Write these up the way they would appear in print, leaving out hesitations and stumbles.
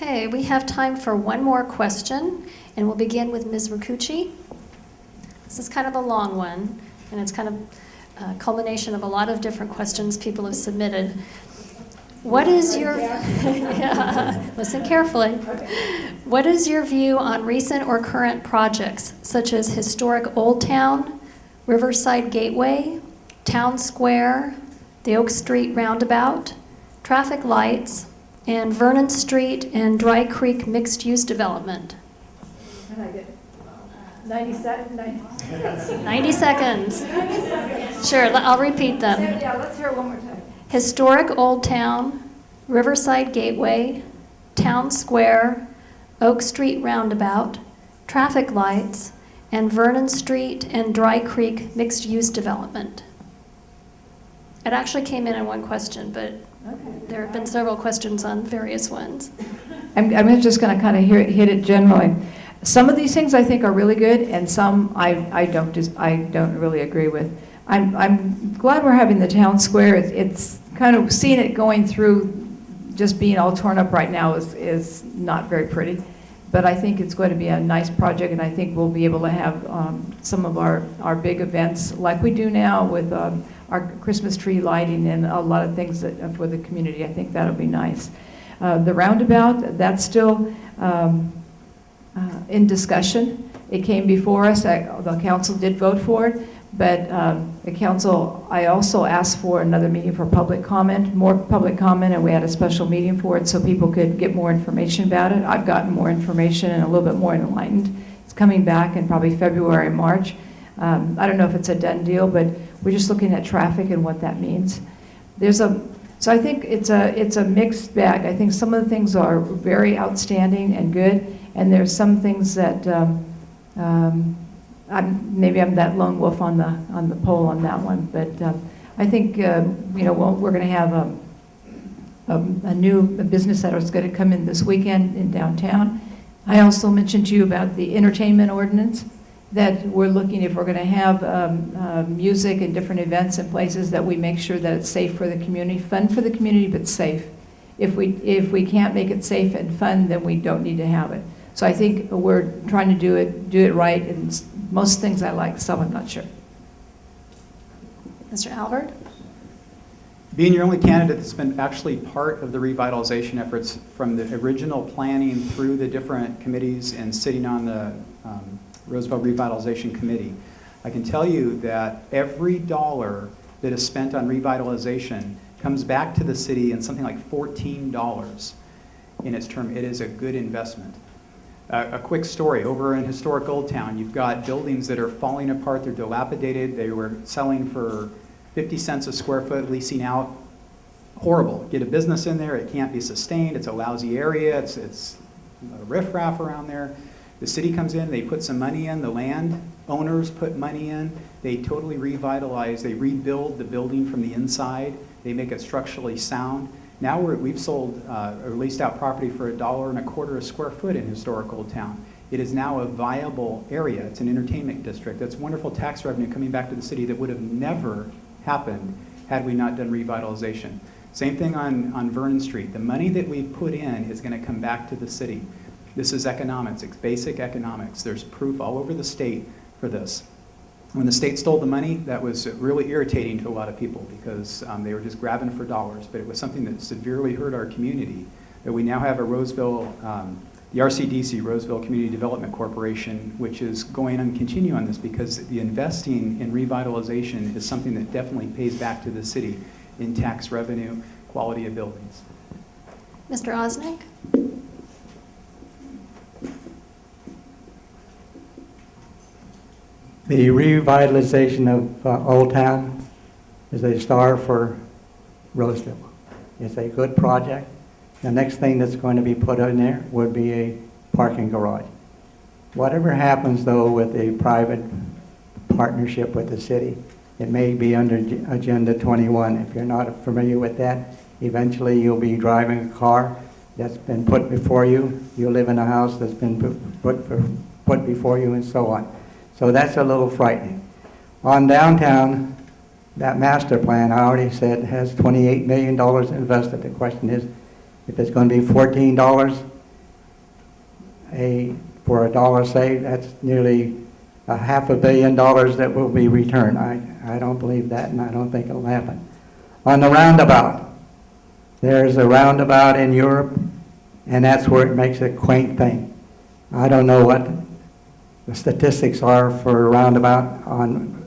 Okay, we have time for one more question, and we'll begin with Ms. Rakucci. This is kind of a long one, and it's kind of a culmination of a lot of different questions people have submitted. What is your yeah, listen carefully. What is your view on recent or current projects such as historic Old Town, Riverside Gateway, Town Square, the Oak Street Roundabout, traffic lights, and Vernon Street and Dry Creek mixed-use development? And I get 90 seconds. Sure, I'll repeat them. Yeah, let's hear it one more time. Historic Old Town, Riverside Gateway, Town Square, Oak Street Roundabout, traffic lights, and Vernon Street and Dry Creek mixed-use development. It actually came in one question, but there have been several questions on various ones. I'm just going to kind of hit it generally. Some of these things I think are really good, and some I don't really agree with. I'm glad we're having the town square. It's kind of seeing it going through, just being all torn up right now is not very pretty. But I think it's going to be a nice project, and I think we'll be able to have some of our big events like we do now with our Christmas tree lighting and a lot of things for the community. I think that'll be nice. The roundabout, that's still in discussion. It came before us. The council did vote for it, but the council, I also asked for another meeting for public comment, more public comment, and we had a special meeting for it so people could get more information about it. I've gotten more information and a little bit more enlightened. It's coming back in probably February, March. I don't know if it's a done deal, but we're just looking at traffic and what that means. So I think it's a mixed bag. I think some of the things are very outstanding and good, and there's some things that maybe I'm that lone wolf on the pole on that one. But I think we're going to have a new business that is going to come in this weekend in downtown. I also mentioned to you about the entertainment ordinance, that we're looking, if we're going to have music and different events and places, that we make sure that it's safe for the community, fun for the community, but safe. If we can't make it safe and fun, then we don't need to have it. So I think we're trying to do it right, and most things I like, some I'm not sure. Mr. Albert? Being your only candidate that's been actually part of the revitalization efforts from the original planning through the different committees and sitting on the Roseville Revitalization Committee, I can tell you that every dollar that is spent on revitalization comes back to the city in something like $14 in its term. It is a good investment. A quick story, over in historic Old Town, you've got buildings that are falling apart, they're dilapidated, they were selling for 50 cents a square foot, leasing out. Horrible. Get a business in there, it can't be sustained, it's a lousy area, it's a riffraff around there. The city comes in, they put some money in, the land owners put money in, they totally revitalize, they rebuild the building from the inside, they make it structurally sound. Now we've sold or leased out property for $1.25 a square foot in historic Old Town. It is now a viable area. It's an entertainment district. That's wonderful tax revenue coming back to the city that would have never happened had we not done revitalization. Same thing on Vernon Street. The money that we put in is going to come back to the city. This is economics. It's basic economics. There's proof all over the state for this. When the state stole the money, that was really irritating to a lot of people because they were just grabbing for dollars, but it was something that severely hurt our community. That we now have a Roseville, the RCDC, Roseville Community Development Corporation, which is going on continue on this because the investing in revitalization is something that definitely pays back to the city in tax revenue, quality of buildings. Mr. Osnick? The revitalization of Old Town is a star for Roseville. It's a good project. The next thing that's going to be put in there would be a parking garage. Whatever happens, though, with a private partnership with the city, it may be under Agenda 21. If you're not familiar with that, eventually you'll be driving a car that's been put before you. You live in a house that's been put before you, and so on. So that's a little frightening. On downtown, that master plan, I already said, has $28 million invested. The question is, if it's going to be $14 for a dollar saved, that's nearly $500 million that will be returned. I don't believe that, and I don't think it'll happen. On the roundabout, there's a roundabout in Europe, and that's where it makes a quaint thing. I don't know what the statistics are for a roundabout on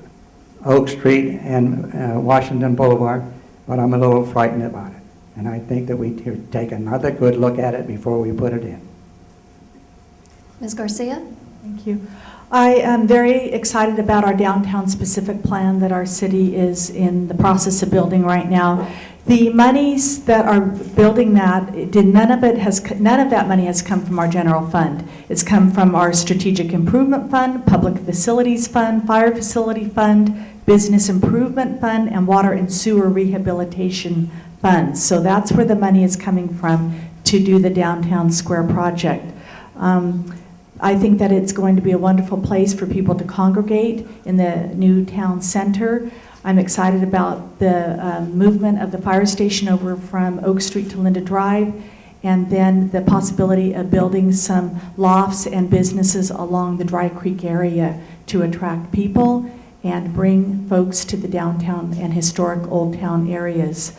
Oak Street and Washington Boulevard, but I'm a little frightened about it. And I think that we should take another good look at it before we put it in. Ms. Garcia? Thank you. I am very excited about our downtown specific plan that our city is in the process of building right now. The monies that are building that, none of that money has come from our general fund. It's come from our strategic improvement fund, public facilities fund, fire facility fund, business improvement fund, and water and sewer rehabilitation funds. So that's where the money is coming from to do the downtown square project. I think that it's going to be a wonderful place for people to congregate in the new town center. I'm excited about the movement of the fire station over from Oak Street to Linda Drive, and then the possibility of building some lofts and businesses along the Dry Creek area to attract people and bring folks to the downtown and historic Old Town areas.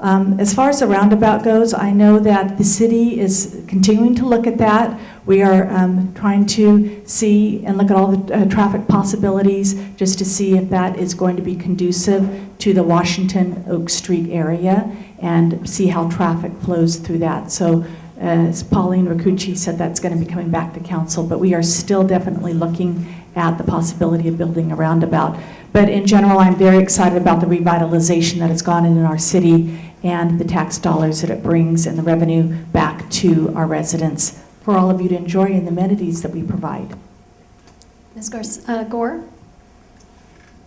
As far as the roundabout goes, I know that the city is continuing to look at that. We are trying to see and look at all the traffic possibilities just to see if that is going to be conducive to the Washington Oak Street area and see how traffic flows through that. So as Pauline Rakucci said, that's going to be coming back to council, but we are still definitely looking at the possibility of building a roundabout. But in general, I'm very excited about the revitalization that has gone in our city and the tax dollars that it brings and the revenue back to our residents for all of you to enjoy and the amenities that we provide. Ms. Gore?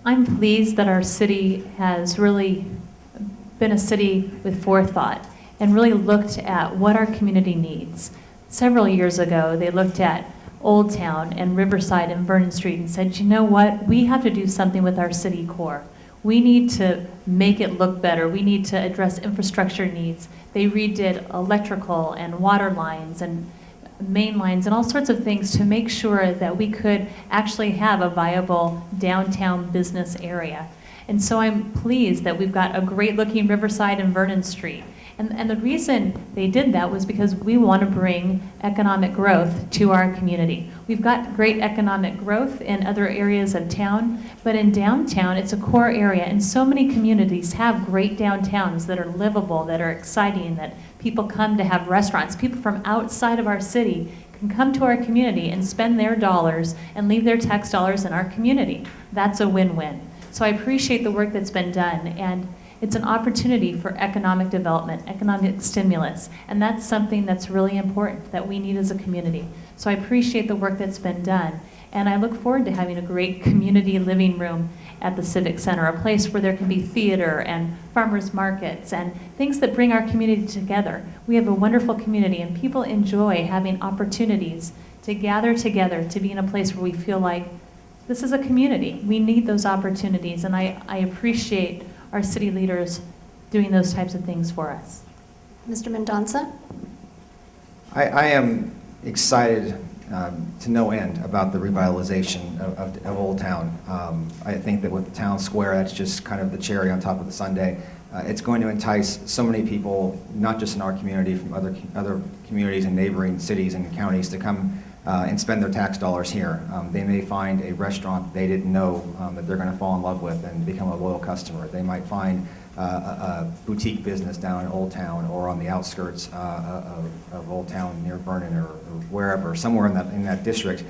I'm pleased that our city has really been a city with forethought and really looked at what our community needs. Several years ago, they looked at Old Town and Riverside and Vernon Street and said, you know what, we have to do something with our city core. We need to make it look better. We need to address infrastructure needs. They redid electrical and water lines and main lines and all sorts of things to make sure that we could actually have a viable downtown business area. And so I'm pleased that we've got a great looking Riverside and Vernon Street. And the reason they did that was because we want to bring economic growth to our community. We've got great economic growth in other areas of town, but in downtown, it's a core area, and so many communities have great downtowns that are livable, that are exciting, that people come to have restaurants. People from outside of our city can come to our community and spend their dollars and leave their tax dollars in our community. That's a win-win. So I appreciate the work that's been done, and it's an opportunity for economic development, economic stimulus, and that's something that's really important that we need as a community. So I appreciate the work that's been done, and I look forward to having a great community living room at the Civic Center, a place where there can be theater and farmers markets and things that bring our community together. We have a wonderful community, and people enjoy having opportunities to gather together, to be in a place where we feel like this is a community. We need those opportunities, and I appreciate our city leaders doing those types of things for us. Mr. Mendonça? I am excited to no end about the revitalization of Old Town. I think that with the town square, that's just kind of the cherry on top of the sundae. It's going to entice so many people, not just in our community, from other communities and neighboring cities and counties to come and spend their tax dollars here. They may find a restaurant they didn't know that they're going to fall in love with and become a loyal customer. They might find a boutique business down in Old Town or on the outskirts of Old Town near Vernon or wherever, somewhere in that district,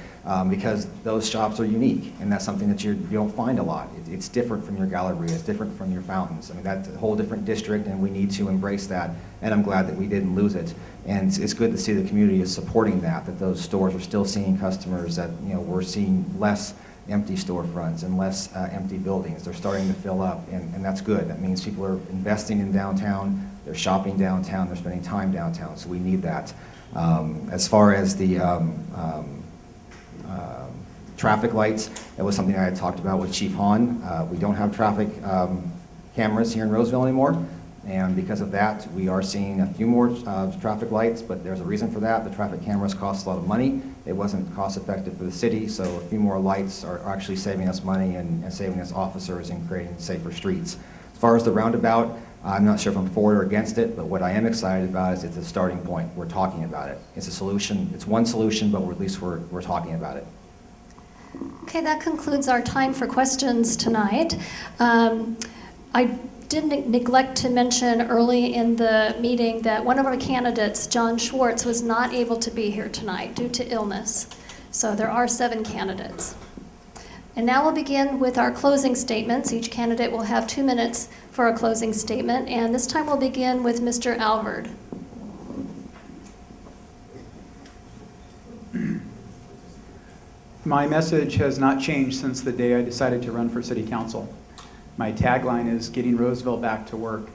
because those shops are unique, and that's something that you don't find a lot. It's different from your gallery, it's different from your fountains. I mean, that's a whole different district, and we need to embrace that, and I'm glad that we didn't lose it. And it's good to see the community is supporting that those stores are still seeing customers, that we're seeing less empty storefronts and less empty buildings. They're starting to fill up, and that's good. That means people are investing in downtown, they're shopping downtown, they're spending time downtown, so we need that. As far as the traffic lights, that was something I had talked about with Chief Hahn. We don't have traffic cameras here in Roseville anymore. And because of that, we are seeing a few more traffic lights, but there's a reason for that. The traffic cameras cost a lot of money. It wasn't cost effective for the city, so a few more lights are actually saving us money and saving us officers and creating safer streets. As far as the roundabout, I'm not sure if I'm for or against it, but what I am excited about is it's a starting point. We're talking about it. It's a solution. It's one solution, but at least we're talking about it. Okay, that concludes our time for questions tonight. I did neglect to mention early in the meeting that one of our candidates, John Schwartz, was not able to be here tonight due to illness. So there are 7 candidates. And now we'll begin with our closing statements. Each candidate will have 2 minutes for a closing statement, and this time we'll begin with Mr. Alvord. My message has not changed since the day I decided to run for city council. My tagline is getting Roseville back to work.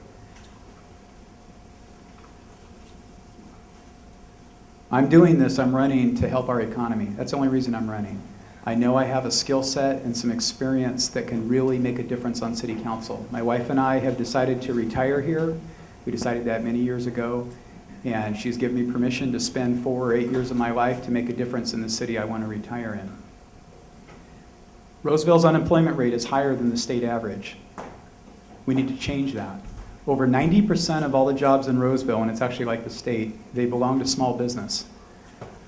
I'm doing this, I'm running to help our economy. That's the only reason I'm running. I know I have a skill set and some experience that can really make a difference on city council. My wife and I have decided to retire here. We decided that many years ago, and she's given me permission to spend 4 or 8 years of my life to make a difference in the city I want to retire in. Roseville's unemployment rate is higher than the state average. We need to change that. Over 90% of all the jobs in Roseville, and it's actually like the state, they belong to small business.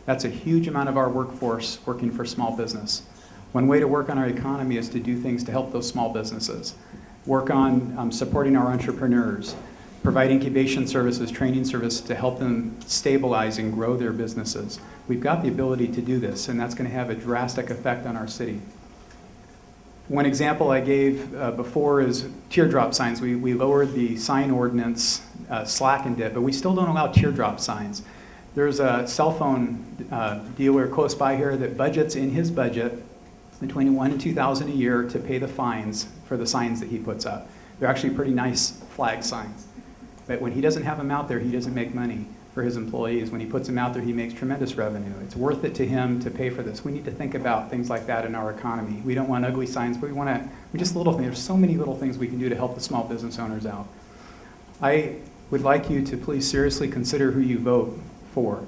That's a huge amount of our workforce working for small business. One way to work on our economy is to do things to help those small businesses. Work on supporting our entrepreneurs, provide incubation services, training services to help them stabilize and grow their businesses. We've got the ability to do this, and that's going to have a drastic effect on our city. One example I gave before is teardrop signs. We lowered the sign ordinance, slackened it, but we still don't allow teardrop signs. There's a cell phone dealer close by here that budgets in his budget between $1,000 and $2,000 a year to pay the fines for the signs that he puts up. They're actually pretty nice flag signs. But when he doesn't have them out there, he doesn't make money for his employees. When he puts them out there, he makes tremendous revenue. It's worth it to him to pay for this. We need to think about things like that in our economy. We don't want ugly signs, but we just little things. There's so many little things we can do to help the small business owners out. I would like you to please seriously consider who you vote for.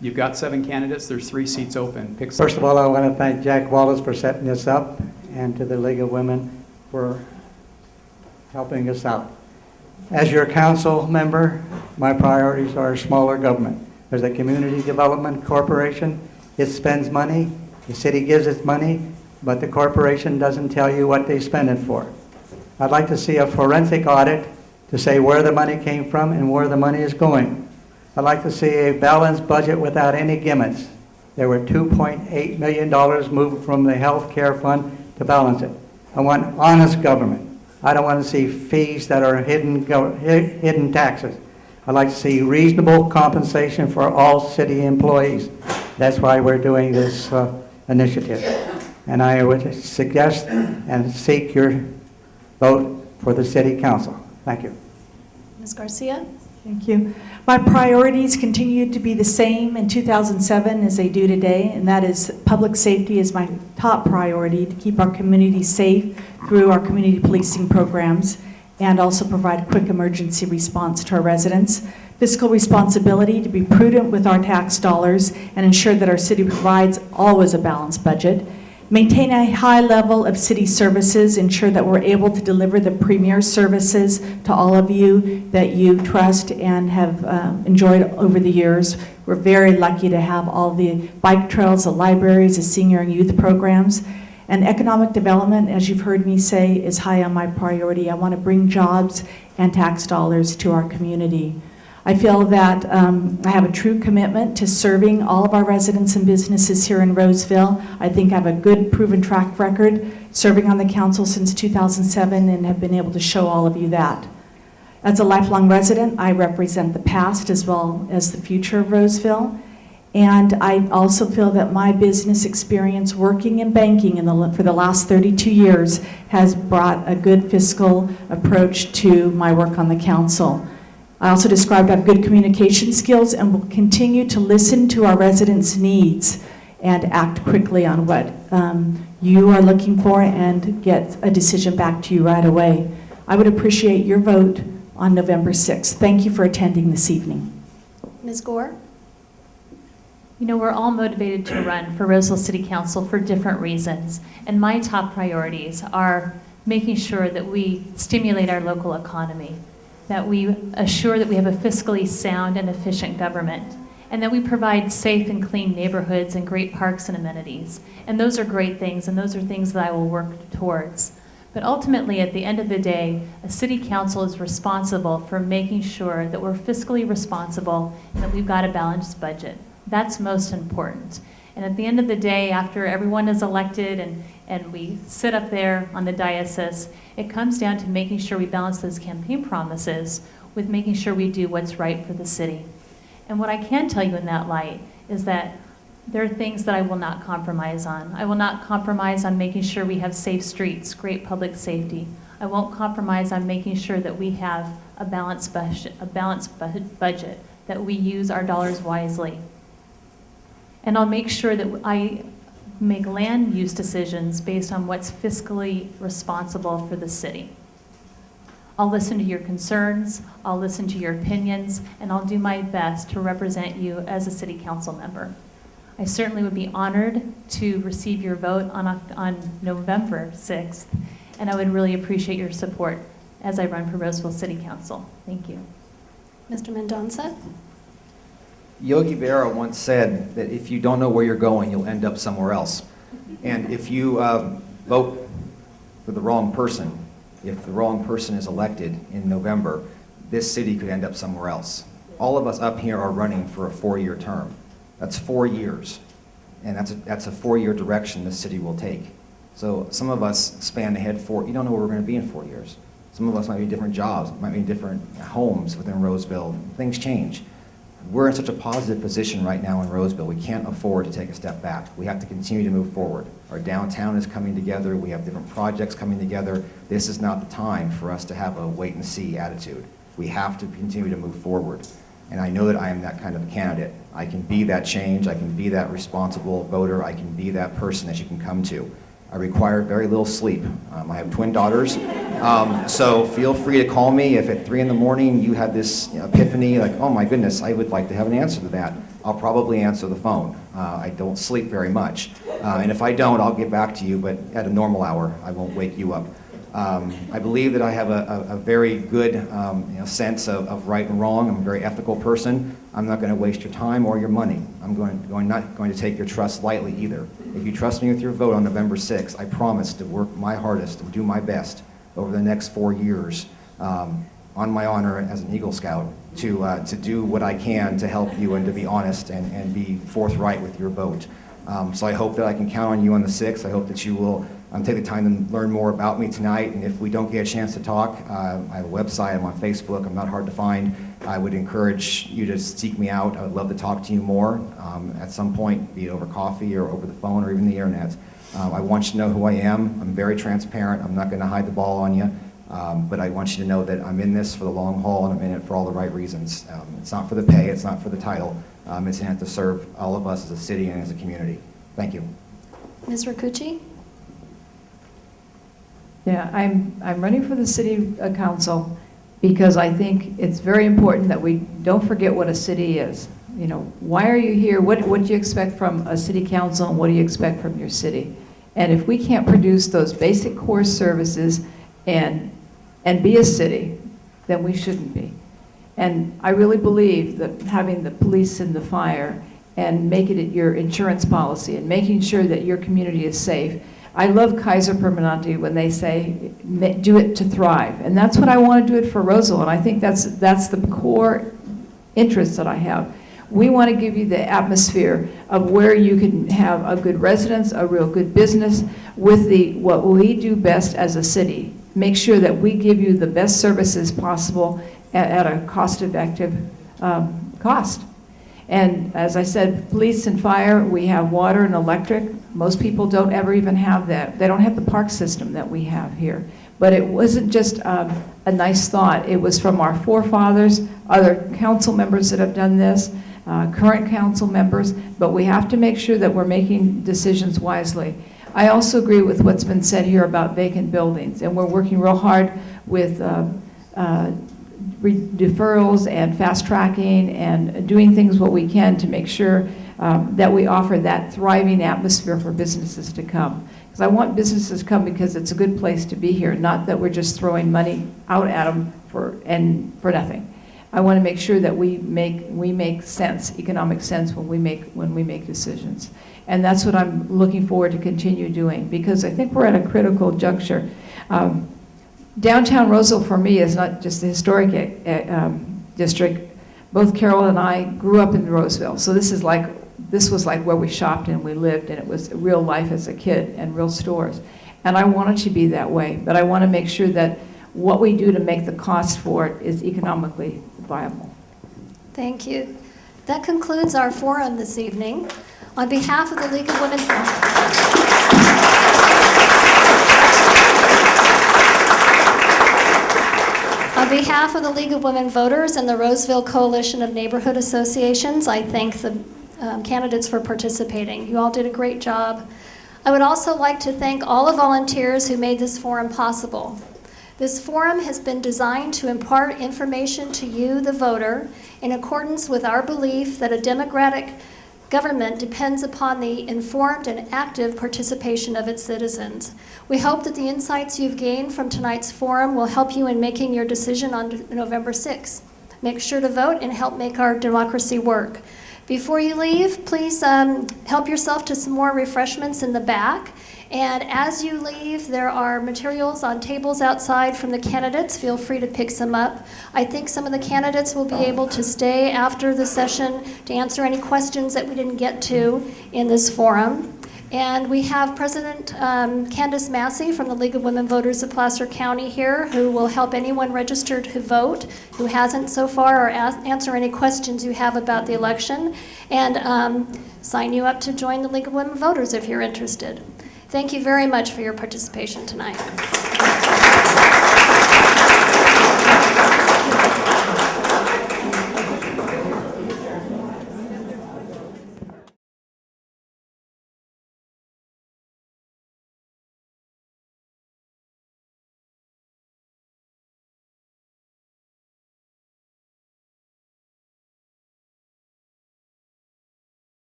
You've got 7 candidates. There's 3 seats open. Pick First of all, I want to thank Jack Wallace for setting this up and to the League of Women for helping us out. As your council member, my priorities are smaller government. There's a community development corporation. It spends money. The city gives it money, but the corporation doesn't tell you what they spend it for. I'd like to see a forensic audit to say where the money came from and where the money is going. I'd like to see a balanced budget without any gimmicks. There were $2.8 million moved from the health care fund to balance it. I want honest government. I don't want to see fees that are hidden taxes. I'd like to see reasonable compensation for all city employees. That's why we're doing this initiative. And I would suggest and seek your vote for the city council. Thank you. Ms. Garcia? Thank you. My priorities continue to be the same in 2007 as they do today, and that is public safety is my top priority, to keep our community safe through our community policing programs and also provide quick emergency response to our residents. Fiscal responsibility, to be prudent with our tax dollars and ensure that our city provides always a balanced budget. Maintain a high level of city services, ensure that we're able to deliver the premier services to all of you that you trust and have enjoyed over the years. We're very lucky to have all the bike trails, the libraries, the senior and youth programs. And economic development, as you've heard me say, is high on my priority. I want to bring jobs and tax dollars to our community. I feel that I have a true commitment to serving all of our residents and businesses here in Roseville. I think I have a good proven track record serving on the council since 2007 and have been able to show all of you that. As a lifelong resident, I represent the past as well as the future of Roseville. And I also feel that my business experience working in banking for the last 32 years has brought a good fiscal approach to my work on the council. I also described I have good communication skills and will continue to listen to our residents' needs and act quickly on what you are looking for and get a decision back to you right away. I would appreciate your vote on November 6th. Thank you for attending this evening. Ms. Gore? You know, we're all motivated to run for Roseville City Council for different reasons, and my top priorities are making sure that we stimulate our local economy, that we assure that we have a fiscally sound and efficient government, and that we provide safe and clean neighborhoods and great parks and amenities. And those are great things, and those are things that I will work towards. But ultimately, at the end of the day, a city council is responsible for making sure that we're fiscally responsible and that we've got a balanced budget. That's most important. And at the end of the day, after everyone is elected and we sit up there on the diocese, it comes down to making sure we balance those campaign promises with making sure we do what's right for the city. And what I can tell you in that light is that there are things that I will not compromise on. I will not compromise on making sure we have safe streets, great public safety. I won't compromise on making sure that we have a balanced budget, that we use our dollars wisely. And I'll make sure that I make land use decisions based on what's fiscally responsible for the city. I'll listen to your concerns, I'll listen to your opinions, and I'll do my best to represent you as a city council member. I certainly would be honored to receive your vote on November 6th, and I would really appreciate your support as I run for Roseville City Council. Thank you. Mr. Mendonça? Yogi Berra once said that if you don't know where you're going, you'll end up somewhere else. And if you vote for the wrong person, if the wrong person is elected in November, this city could end up somewhere else. All of us up here are running for a 4-year term. That's 4 years. And that's a 4-year direction this city will take. So some of us span ahead you don't know where we're going to be in 4 years. Some of us might be different jobs, might be different homes within Roseville. Things change. We're in such a positive position right now in Roseville. We can't afford to take a step back. We have to continue to move forward. Our downtown is coming together. We have different projects coming together. This is not the time for us to have a wait-and-see attitude. We have to continue to move forward. And I know that I am that kind of a candidate. I can be that change. I can be that responsible voter. I can be that person that you can come to. I require very little sleep. I have twin daughters, so feel free to call me if at 3 in the morning you have this epiphany, like, oh my goodness, I would like to have an answer to that. I'll probably answer the phone. I don't sleep very much, and if I don't, I'll get back to you, but at a normal hour, I won't wake you up. I believe that I have a very good sense of right and wrong. I'm a very ethical person. I'm not going to waste your time or your money. I'm not going to take your trust lightly either. If you trust me with your vote on November 6th, I promise to work my hardest and do my best over the next 4 years on my honor as an Eagle Scout to do what I can to help you and to be honest and be forthright with your vote. So I hope that I can count on you on the 6th. I hope that you will take the time to learn more about me tonight. And if we don't get a chance to talk, I have a website. I'm on Facebook. I'm not hard to find. I would encourage you to seek me out. I would love to talk to you more at some point, be it over coffee or over the phone or even the internet. I want you to know who I am. I'm very transparent. I'm not going to hide the ball on you. But I want you to know that I'm in this for the long haul and I'm in it for all the right reasons. It's not for the pay. It's not for the title. It's in it to serve all of us as a city and as a community. Thank you. Ms. Rakucci? Yeah, I'm running for the city council because I think it's very important that we don't forget what a city is. You know, why are you here? What do you expect from a city council and what do you expect from your city? And if we can't produce those basic core services and be a city, then we shouldn't be. And I really believe that having the police and the fire and making it your insurance policy and making sure that your community is safe. I love Kaiser Permanente when they say, do it to thrive. And that's what I want to do it for Roseville. And I think that's the core interest that I have. We want to give you the atmosphere of where you can have a good residence, a real good business with what we do best as a city. Make sure that we give you the best services possible at a cost-effective cost. And as I said, police and fire, we have water and electric. Most people don't ever even have that. They don't have the park system that we have here. But it wasn't just a nice thought. It was from our forefathers, other council members that have done this, current council members, but we have to make sure that we're making decisions wisely. I also agree with what's been said here about vacant buildings, and we're working real hard with deferrals and fast tracking and doing things what we can to make sure that we offer that thriving atmosphere for businesses to come. Because I want businesses to come because it's a good place to be here, not that we're just throwing money out at them for nothing. I want to make sure that we make sense, economic sense when we make decisions. And that's what I'm looking forward to continue doing, because I think we're at a critical juncture. Downtown Roseville for me is not just the historic district. Both Carol and I grew up in Roseville, so this was like where we shopped and we lived, and it was real life as a kid and real stores. And I want it to be that way, but I want to make sure that what we do to make the cost for it is economically viable. Thank you. That concludes our forum this evening. On behalf of the League of Women... On behalf of the League of Women Voters and the Roseville Coalition of Neighborhood Associations, I thank the candidates for participating. You all did a great job. I would also like to thank all the volunteers who made this forum possible. This forum has been designed to impart information to you, the voter, in accordance with our belief that a democratic government depends upon the informed and active participation of its citizens. We hope that the insights you've gained from tonight's forum will help you in making your decision on November 6th. Make sure to vote and help make our democracy work. Before you leave, please help yourself to some more refreshments in the back. And as you leave, there are materials on tables outside from the candidates. Feel free to pick some up. I think some of the candidates will be able to stay after the session to answer any questions that we didn't get to in this forum. And we have President Candace Massey from the League of Women Voters of Placer County here, who will help anyone registered to vote who hasn't so far, or answer any questions you have about the election, and sign you up to join the League of Women Voters if you're interested. Thank you very much for your participation tonight.